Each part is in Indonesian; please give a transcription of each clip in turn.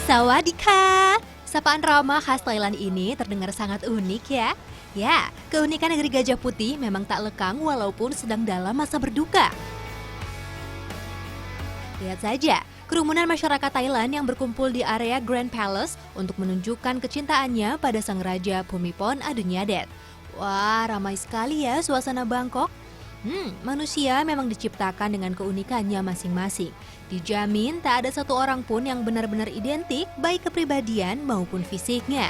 Sawadika! Sapaan ramah khas Thailand ini terdengar sangat unik ya. Ya, keunikan negeri Gajah Putih memang tak lekang walaupun sedang dalam masa berduka. Lihat saja, kerumunan masyarakat Thailand yang berkumpul di area Grand Palace untuk menunjukkan kecintaannya pada sang raja Bhumibol Adulyadej. Wah, ramai sekali ya suasana Bangkok. Manusia memang diciptakan dengan keunikannya masing-masing. Dijamin tak ada satu orang pun yang benar-benar identik baik kepribadian maupun fisiknya.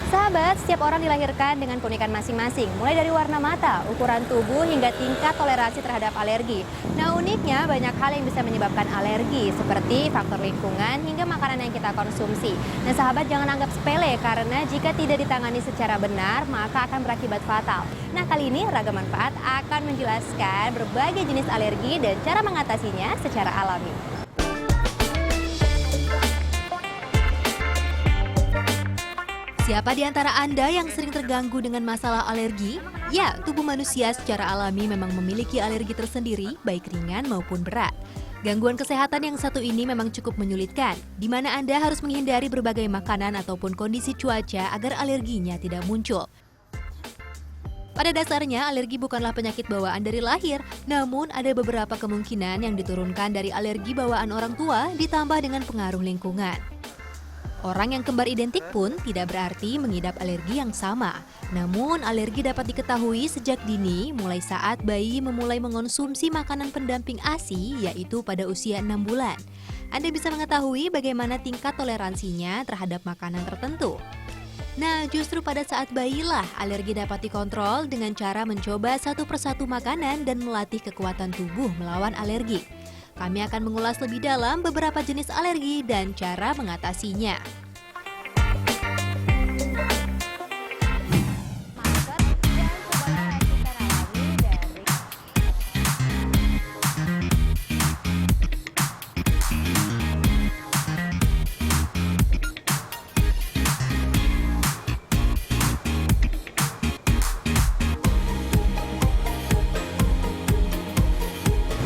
Sahabat, setiap orang dilahirkan dengan keunikan masing-masing, mulai dari warna mata, ukuran tubuh, hingga tingkat toleransi terhadap alergi. Nah, uniknya banyak hal yang bisa menyebabkan alergi, seperti faktor lingkungan hingga makanan yang kita konsumsi. Nah, sahabat, jangan anggap sepele, karena jika tidak ditangani secara benar, maka akan berakibat fatal. Nah, kali ini Ragam Manfaat akan menjelaskan berbagai jenis alergi dan cara mengatasinya secara alami. Siapa di antara Anda yang sering terganggu dengan masalah alergi? Ya, tubuh manusia secara alami memang memiliki alergi tersendiri, baik ringan maupun berat. Gangguan kesehatan yang satu ini memang cukup menyulitkan, di mana Anda harus menghindari berbagai makanan ataupun kondisi cuaca agar alerginya tidak muncul. Pada dasarnya, alergi bukanlah penyakit bawaan dari lahir, namun ada beberapa kemungkinan yang diturunkan dari alergi bawaan orang tua ditambah dengan pengaruh lingkungan. Orang yang kembar identik pun tidak berarti mengidap alergi yang sama. Namun, alergi dapat diketahui sejak dini, mulai saat bayi memulai mengonsumsi makanan pendamping ASI, yaitu pada usia 6 bulan. Anda bisa mengetahui bagaimana tingkat toleransinya terhadap makanan tertentu. Nah, justru pada saat bayilah alergi dapat dikontrol dengan cara mencoba satu persatu makanan dan melatih kekuatan tubuh melawan alergi. Kami akan mengulas lebih dalam beberapa jenis alergi dan cara mengatasinya.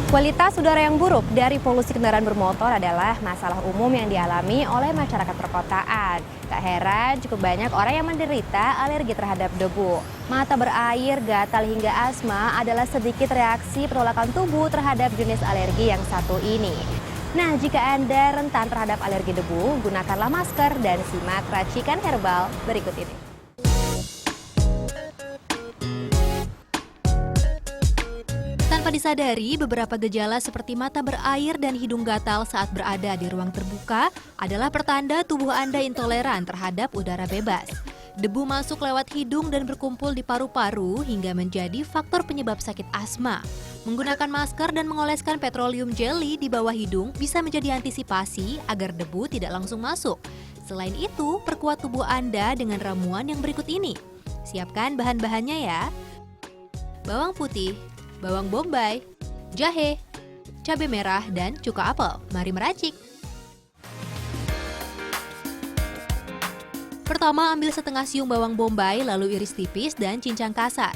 Kualitas udara yang buruk dari polusi kendaraan bermotor adalah masalah umum yang dialami oleh masyarakat perkotaan. Tak heran, cukup banyak orang yang menderita alergi terhadap debu. Mata berair, gatal hingga asma adalah sedikit reaksi penolakan tubuh terhadap jenis alergi yang satu ini. Nah, jika Anda rentan terhadap alergi debu, gunakanlah masker dan simak racikan herbal berikut ini. Tanpa disadari, beberapa gejala seperti mata berair dan hidung gatal saat berada di ruang terbuka adalah pertanda tubuh Anda intoleran terhadap udara bebas. Debu masuk lewat hidung dan berkumpul di paru-paru hingga menjadi faktor penyebab sakit asma. Menggunakan masker dan mengoleskan petroleum jelly di bawah hidung bisa menjadi antisipasi agar debu tidak langsung masuk. Selain itu, perkuat tubuh Anda dengan ramuan yang berikut ini. Siapkan bahan-bahannya ya. Bawang putih, bawang bombay, jahe, cabai merah, dan cuka apel. Mari meracik. Pertama, ambil setengah siung bawang bombay, lalu iris tipis dan cincang kasar.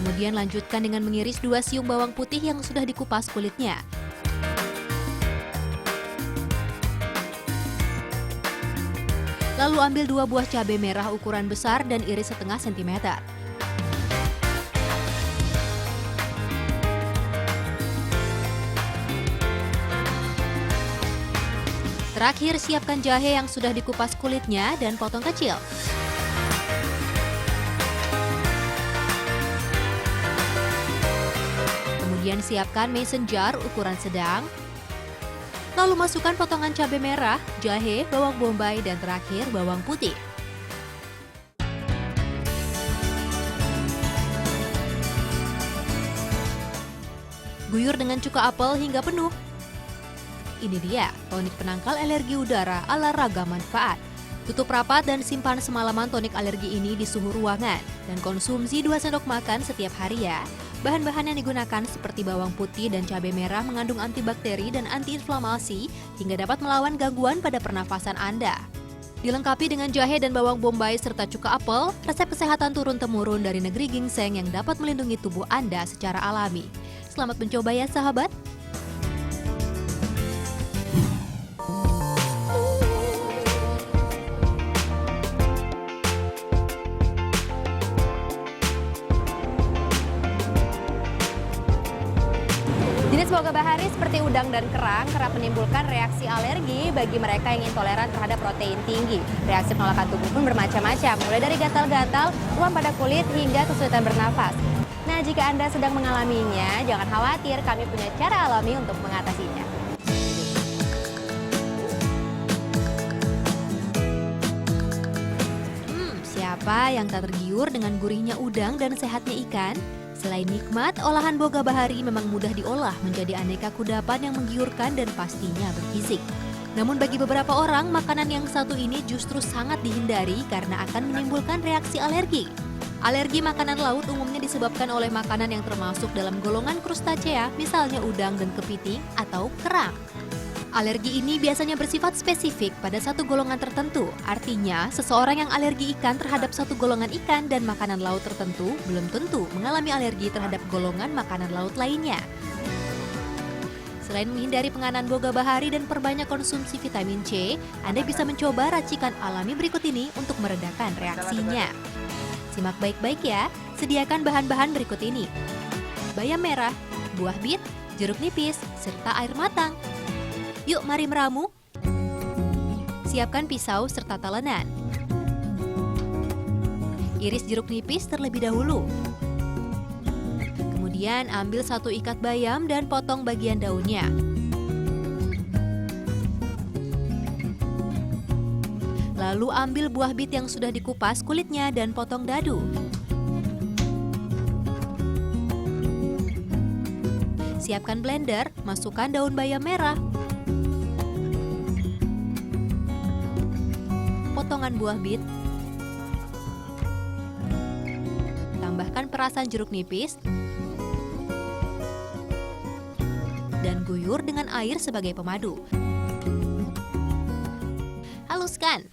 Kemudian lanjutkan dengan mengiris 2 siung bawang putih yang sudah dikupas kulitnya. Lalu ambil 2 buah cabai merah ukuran besar dan iris setengah sentimeter. Terakhir, siapkan jahe yang sudah dikupas kulitnya dan potong kecil. Kemudian siapkan mason jar ukuran sedang. Lalu masukkan potongan cabai merah, jahe, bawang bombay, dan terakhir bawang putih. Guyur dengan cuka apel hingga penuh. Ini dia, tonik penangkal alergi udara ala Ragam Manfaat. Tutup rapat dan simpan semalaman tonik alergi ini di suhu ruangan. Dan konsumsi 2 sendok makan setiap hari ya. Bahan-bahan yang digunakan seperti bawang putih dan cabai merah mengandung antibakteri dan antiinflamasi hingga dapat melawan gangguan pada pernafasan Anda. Dilengkapi dengan jahe dan bawang bombay serta cuka apel, resep kesehatan turun-temurun dari negeri ginseng yang dapat melindungi tubuh Anda secara alami. Selamat mencoba ya sahabat! Jenis boga bahari seperti udang dan kerang kerap menimbulkan reaksi alergi bagi mereka yang intoleran terhadap protein tinggi. Reaksi penolakan tubuh pun bermacam-macam, mulai dari gatal-gatal, ruam pada kulit, hingga kesulitan bernafas. Nah, jika Anda sedang mengalaminya, jangan khawatir, kami punya cara alami untuk mengatasinya. Siapa yang tak tergiur dengan gurihnya udang dan sehatnya ikan? Selain nikmat, olahan boga bahari memang mudah diolah menjadi aneka kudapan yang menggiurkan dan pastinya bergizi. Namun bagi beberapa orang, makanan yang satu ini justru sangat dihindari karena akan menimbulkan reaksi alergi. Alergi makanan laut umumnya disebabkan oleh makanan yang termasuk dalam golongan krustacea, misalnya udang dan kepiting atau kerang. Alergi ini biasanya bersifat spesifik pada satu golongan tertentu. Artinya, seseorang yang alergi ikan terhadap satu golongan ikan dan makanan laut tertentu belum tentu mengalami alergi terhadap golongan makanan laut lainnya. Selain menghindari penganan boga bahari dan perbanyak konsumsi vitamin C, Anda bisa mencoba racikan alami berikut ini untuk meredakan reaksinya. Simak baik-baik ya, sediakan bahan-bahan berikut ini. Bayam merah, buah bit, jeruk nipis, serta air matang. Yuk mari meramu. Siapkan pisau serta talenan. Iris jeruk nipis terlebih dahulu. Kemudian ambil satu ikat bayam dan potong bagian daunnya. Lalu ambil buah bit yang sudah dikupas kulitnya dan potong dadu. Siapkan blender, masukkan daun bayam merah, potongan buah bit, tambahkan perasan jeruk nipis, dan guyur dengan air sebagai pemadu. Haluskan.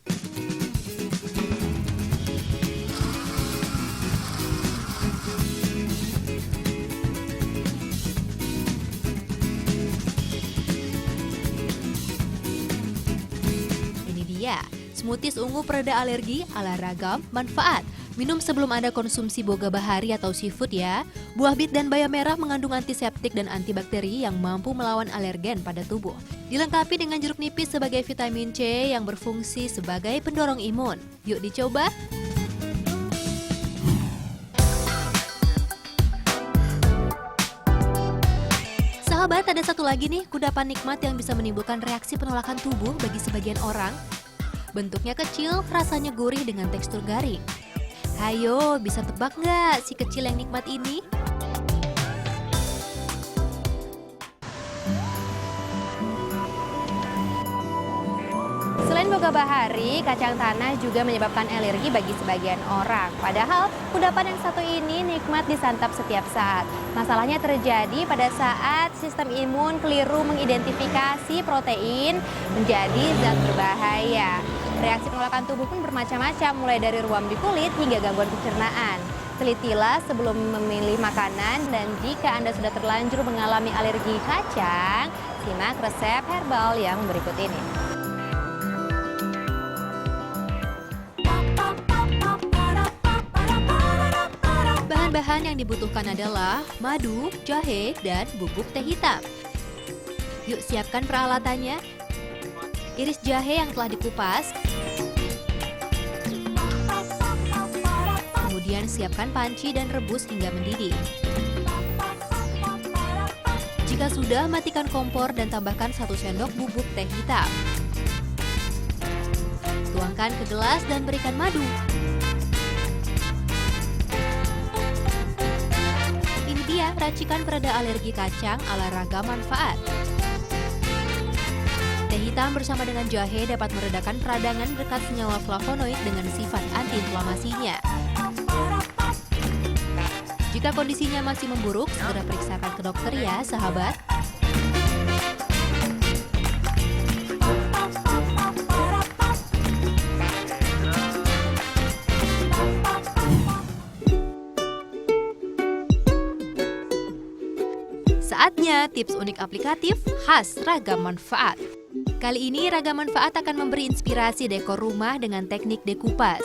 Ini dia, smoothies ungu pereda alergi ala ragam manfaat. Minum sebelum Anda konsumsi boga bahari atau seafood ya. Buah bit dan bayam merah mengandung antiseptik dan antibakteri yang mampu melawan alergen pada tubuh. Dilengkapi dengan jeruk nipis sebagai vitamin C yang berfungsi sebagai pendorong imun. Yuk dicoba! Sahabat, ada satu lagi nih kudapan nikmat yang bisa menimbulkan reaksi penolakan tubuh bagi sebagian orang. Bentuknya kecil, rasanya gurih dengan tekstur garing. Hayo, bisa tebak nggak si kecil yang nikmat ini? Selain boga bahari, kacang tanah juga menyebabkan alergi bagi sebagian orang. Padahal, kudapan yang satu ini nikmat disantap setiap saat. Masalahnya terjadi pada saat sistem imun keliru mengidentifikasi protein menjadi zat berbahaya. Reaksi penolakan tubuh pun bermacam-macam, mulai dari ruam di kulit hingga gangguan pencernaan. Telitilah sebelum memilih makanan, dan jika Anda sudah terlanjur mengalami alergi kacang, simak resep herbal yang berikut ini. Bahan-bahan yang dibutuhkan adalah madu, jahe, dan bubuk teh hitam. Yuk siapkan peralatannya. Iris jahe yang telah dikupas. Kemudian siapkan panci dan rebus hingga mendidih. Jika sudah, matikan kompor dan tambahkan 1 sendok bubuk teh hitam. Tuangkan ke gelas dan berikan madu. Ini dia racikan pereda alergi kacang ala ragam manfaat. Teh hitam bersama dengan jahe dapat meredakan peradangan berkat senyawa flavonoid dengan sifat antiinflamasinya. Jika kondisinya masih memburuk, segera periksakan ke dokter ya, sahabat. Saatnya tips unik aplikatif khas ragam manfaat. Kali ini ragam manfaat akan memberi inspirasi dekor rumah dengan teknik dekupas.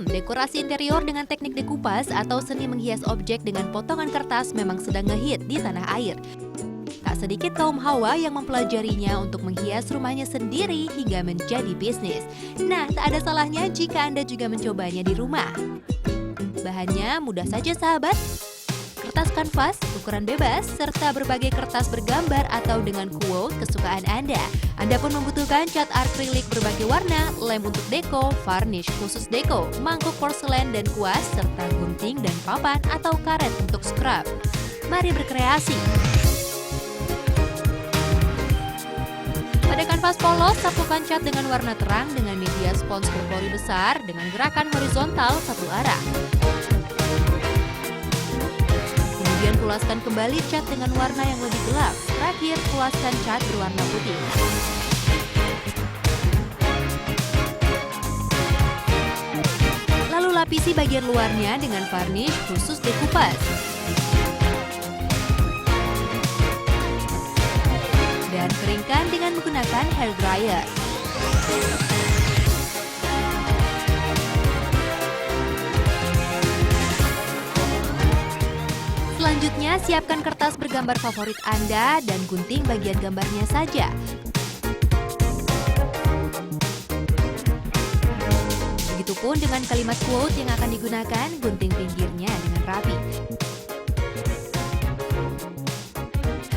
Dekorasi interior dengan teknik dekupas atau seni menghias objek dengan potongan kertas memang sedang ngehit di tanah air. Tak Tak sedikit kaum hawa yang mempelajarinya untuk menghias rumahnya sendiri hingga menjadi bisnis. Nah, tak ada salahnya jika Anda juga mencobanya di rumah. Bahannya mudah saja sahabat. Kertas kanvas, ukuran bebas, serta berbagai kertas bergambar atau dengan quote kesukaan Anda. Anda pun membutuhkan cat akrilik berbagai warna, lem untuk deko, varnish khusus deko, mangkuk porselen dan kuas, serta gunting dan papan atau karet untuk scrub. Mari berkreasi! Pada kanvas polos, sapukan cat dengan warna terang dengan media spons berpori besar dengan gerakan horizontal satu arah. Kemudian pulaskan kembali cat dengan warna yang lebih gelap. Terakhir, pulaskan cat berwarna putih. Lalu lapisi bagian luarnya dengan varnish khusus dekupas. Dan keringkan dengan menggunakan hair dryer. Selanjutnya, siapkan kertas bergambar favorit Anda dan gunting bagian gambarnya saja. Begitupun dengan kalimat quote yang akan digunakan, gunting pinggirnya dengan rapi.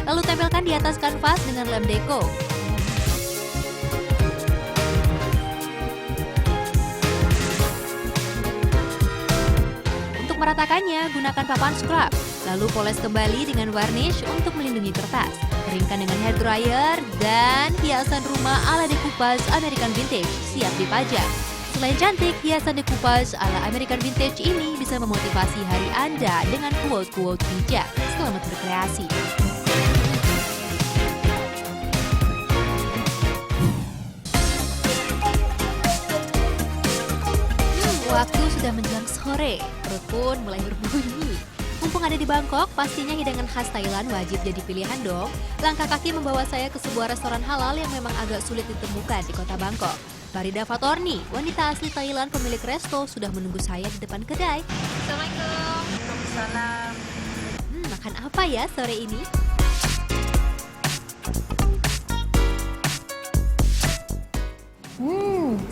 Lalu tempelkan di atas kanvas dengan lem deko. Untuk meratakannya, gunakan papan scrub. Lalu poles kembali dengan varnish untuk melindungi kertas. Keringkan dengan hair dryer dan hiasan rumah ala decoupage American Vintage siap dipajang. Selain cantik, hiasan decoupage ala American Vintage ini bisa memotivasi hari Anda dengan quote-quote bijak. Selamat berkreasi! Waktu sudah menjelang sore, perut pun mulai berbunyi. Mumpung ada di Bangkok, pastinya hidangan khas Thailand wajib jadi pilihan dong. Langkah kaki membawa saya ke sebuah restoran halal yang memang agak sulit ditemukan di kota Bangkok. Farida Fatorni, wanita asli Thailand pemilik resto, sudah menunggu saya di depan kedai. Assalamualaikum. Waalaikumsalam. Makan apa ya sore ini?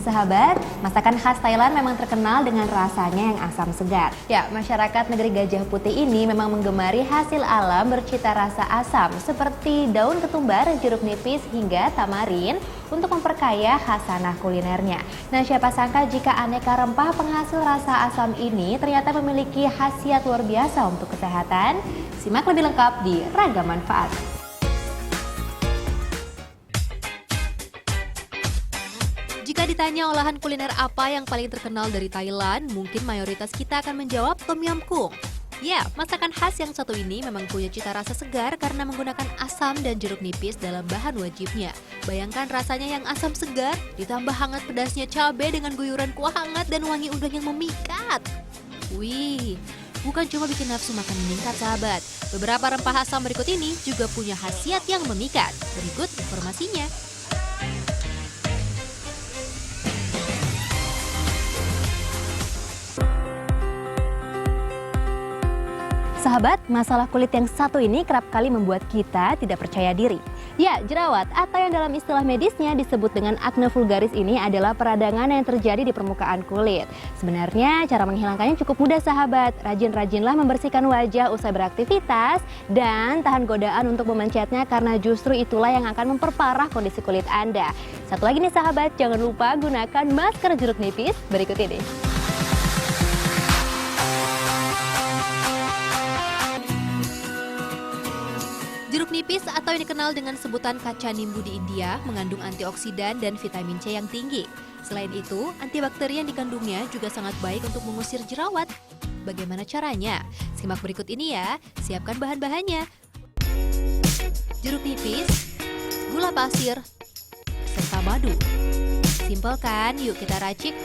Sahabat, masakan khas Thailand memang terkenal dengan rasanya yang asam segar. Ya, masyarakat negeri Gajah Putih ini memang menggemari hasil alam bercita rasa asam seperti daun ketumbar, jeruk nipis hingga tamarin untuk memperkaya khasanah kulinernya. Nah, siapa sangka jika aneka rempah penghasil rasa asam ini ternyata memiliki khasiat luar biasa untuk kesehatan? Simak lebih lengkap di Ragam Manfaat. Jika ditanya olahan kuliner apa yang paling terkenal dari Thailand, mungkin mayoritas kita akan menjawab Tom Yam Goong. Ya, masakan khas yang satu ini memang punya cita rasa segar karena menggunakan asam dan jeruk nipis dalam bahan wajibnya. Bayangkan rasanya yang asam segar, ditambah hangat pedasnya cabai dengan guyuran kuah hangat dan wangi udang yang memikat. Wih, bukan cuma bikin nafsu makan meningkat sahabat. Beberapa rempah asam berikut ini juga punya khasiat yang memikat. Berikut informasinya. Sahabat, masalah kulit yang satu ini kerap kali membuat kita tidak percaya diri. Ya, jerawat atau yang dalam istilah medisnya disebut dengan akne vulgaris ini adalah peradangan yang terjadi di permukaan kulit. Sebenarnya cara menghilangkannya cukup mudah sahabat. Rajin-rajinlah membersihkan wajah usai beraktivitas dan tahan godaan untuk memencetnya karena justru itulah yang akan memperparah kondisi kulit Anda. Satu lagi nih sahabat, jangan lupa gunakan masker jeruk nipis berikut ini. Jeruk nipis atau yang dikenal dengan sebutan kaca nimbu di India mengandung antioksidan dan vitamin C yang tinggi. Selain itu, antibakteri yang dikandungnya juga sangat baik untuk mengusir jerawat. Bagaimana caranya? Simak berikut ini ya. Siapkan bahan-bahannya. Jeruk nipis, gula pasir, serta madu. Simpel kan? Yuk kita racik.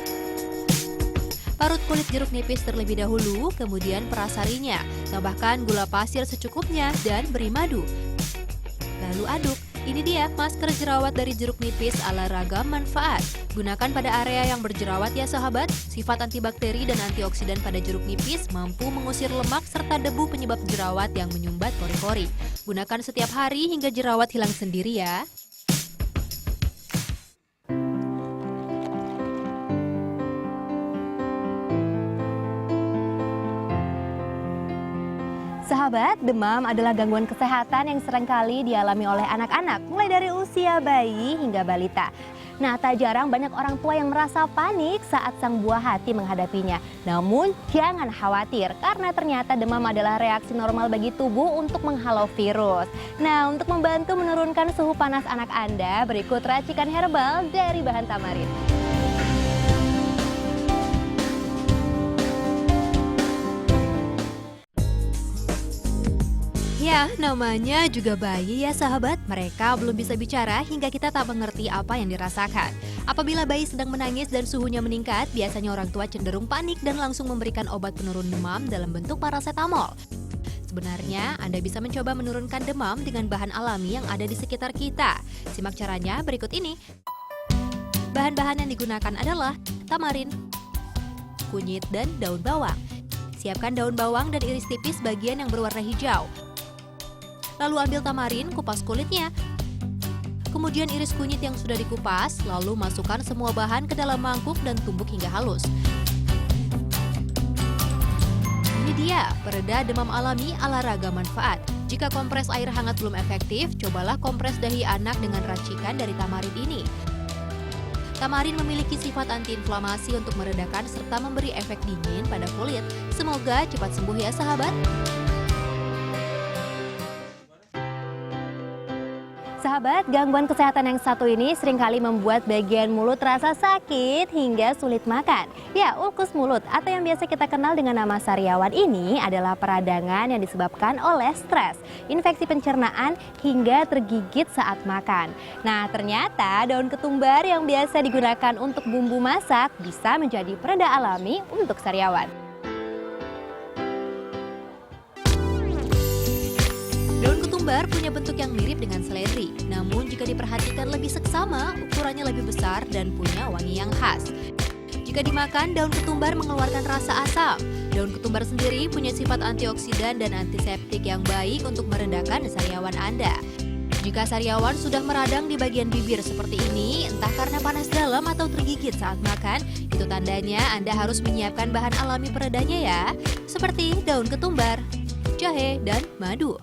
Parut kulit jeruk nipis terlebih dahulu, kemudian perasarinya. Tambahkan gula pasir secukupnya dan beri madu. Lalu aduk. Ini dia masker jerawat dari jeruk nipis ala ragam manfaat. Gunakan pada area yang berjerawat ya sahabat. Sifat antibakteri dan antioksidan pada jeruk nipis mampu mengusir lemak serta debu penyebab jerawat yang menyumbat pori-pori. Gunakan setiap hari hingga jerawat hilang sendiri ya. Sahabat, demam adalah gangguan kesehatan yang seringkali dialami oleh anak-anak, mulai dari usia bayi hingga balita. Nah, tak jarang banyak orang tua yang merasa panik saat sang buah hati menghadapinya. Namun, jangan khawatir karena ternyata demam adalah reaksi normal bagi tubuh untuk menghalau virus. Nah, untuk membantu menurunkan suhu panas anak Anda, berikut racikan herbal dari bahan tamarin. Ya, namanya juga bayi ya sahabat. Mereka belum bisa bicara hingga kita tak mengerti apa yang dirasakan. Apabila bayi sedang menangis dan suhunya meningkat, biasanya orang tua cenderung panik dan langsung memberikan obat penurun demam dalam bentuk parasetamol. Sebenarnya, Anda bisa mencoba menurunkan demam dengan bahan alami yang ada di sekitar kita. Simak caranya berikut ini. Bahan-bahan yang digunakan adalah tamarin, kunyit, dan daun bawang. Siapkan daun bawang dan iris tipis bagian yang berwarna hijau. Lalu ambil tamarin, kupas kulitnya. Kemudian iris kunyit yang sudah dikupas, lalu masukkan semua bahan ke dalam mangkuk dan tumbuk hingga halus. Ini dia, pereda demam alami ala ragam manfaat. Jika kompres air hangat belum efektif, cobalah kompres dahi anak dengan racikan dari tamarin ini. Tamarin memiliki sifat antiinflamasi untuk meredakan serta memberi efek dingin pada kulit. Semoga cepat sembuh ya sahabat. Sahabat, gangguan kesehatan yang satu ini seringkali membuat bagian mulut terasa sakit hingga sulit makan. Ya, ulkus mulut atau yang biasa kita kenal dengan nama sariawan ini adalah peradangan yang disebabkan oleh stres, infeksi pencernaan hingga tergigit saat makan. Nah, ternyata daun ketumbar yang biasa digunakan untuk bumbu masak bisa menjadi pereda alami untuk sariawan. Daun ketumbar punya bentuk yang mirip dengan seledri, namun jika diperhatikan lebih seksama, ukurannya lebih besar dan punya wangi yang khas. Jika dimakan, daun ketumbar mengeluarkan rasa asam. Daun ketumbar sendiri punya sifat antioksidan dan antiseptik yang baik untuk meredakan sariawan Anda. Jika sariawan sudah meradang di bagian bibir seperti ini, entah karena panas dalam atau tergigit saat makan, itu tandanya Anda harus menyiapkan bahan alami peredanya ya, seperti daun ketumbar, jahe, dan madu.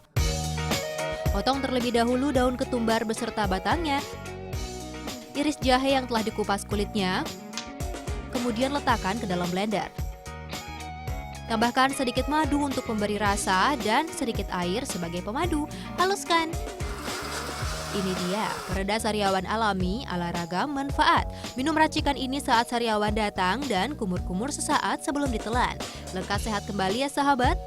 Potong terlebih dahulu daun ketumbar beserta batangnya. Iris jahe yang telah dikupas kulitnya. Kemudian letakkan ke dalam blender. Tambahkan sedikit madu untuk memberi rasa dan sedikit air sebagai pemadu. Haluskan. Ini dia, pereda sariawan alami ala ragam manfaat. Minum racikan ini saat sariawan datang dan kumur-kumur sesaat sebelum ditelan. Lekas sehat kembali ya sahabat.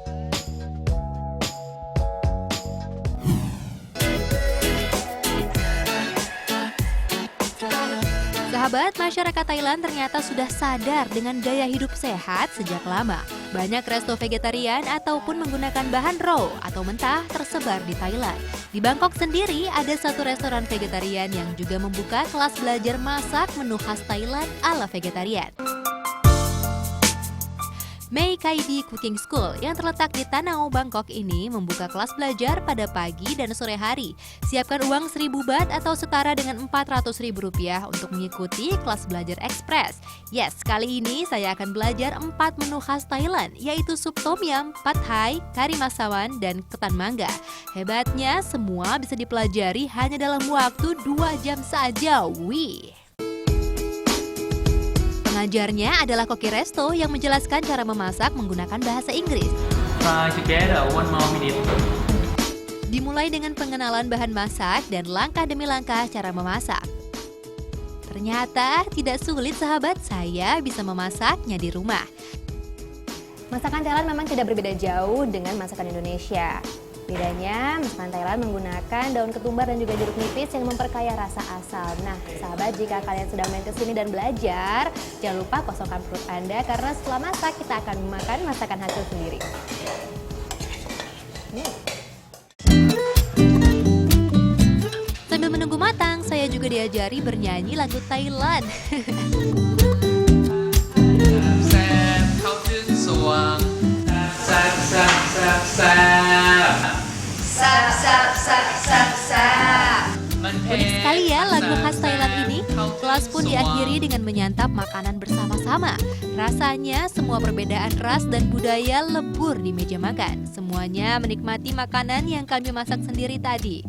Sahabat, masyarakat Thailand ternyata sudah sadar dengan gaya hidup sehat sejak lama. Banyak resto vegetarian ataupun menggunakan bahan raw atau mentah tersebar di Thailand. Di Bangkok sendiri ada satu restoran vegetarian yang juga membuka kelas belajar masak menu khas Thailand ala vegetarian. May Kai Di Cooking School yang terletak di Tanau, Bangkok ini membuka kelas belajar pada pagi dan sore hari. Siapkan uang 1.000 baht atau setara dengan Rp400.000 untuk mengikuti kelas belajar ekspres. Yes, kali ini saya akan belajar 4 menu khas Thailand, yaitu sup tom yum, pad thai, kari masawan, dan ketan mangga. Hebatnya, semua bisa dipelajari hanya dalam waktu 2 jam saja. Wih! Pengajarnya adalah koki resto yang menjelaskan cara memasak menggunakan bahasa Inggris. Fry together 1 more minute. Dimulai dengan pengenalan bahan masak dan langkah demi langkah cara memasak. Ternyata tidak sulit sahabat, saya bisa memasaknya di rumah. Masakan Thailand memang tidak berbeda jauh dengan masakan Indonesia. Bedanya, masakan Thailand menggunakan daun ketumbar dan juga jeruk nipis yang memperkaya rasa asam. Nah, sahabat, jika kalian sedang main kesini dan belajar, jangan lupa kosongkan perut Anda karena setelah masak kita akan memakan masakan hasil sendiri. Sambil juga diajari bernyanyi lagu Thailand. แซ่บเข้าถึงสวงแซ่บแซ่บแซ่บแซ่บ Unik sekali ya lagu khas Thailand ini. Kelas pun diakhiri dengan menyantap makanan bersama-sama. Rasanya semua perbedaan ras dan budaya lebur di meja makan. Semuanya menikmati makanan yang kami masak sendiri tadi.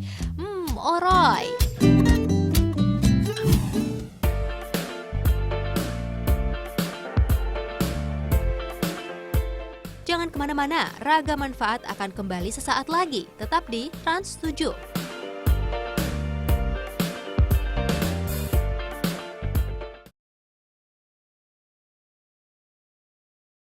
Oroy. Jangan kemana-mana, Raga Manfaat akan kembali sesaat lagi. Tetap di Trans 7.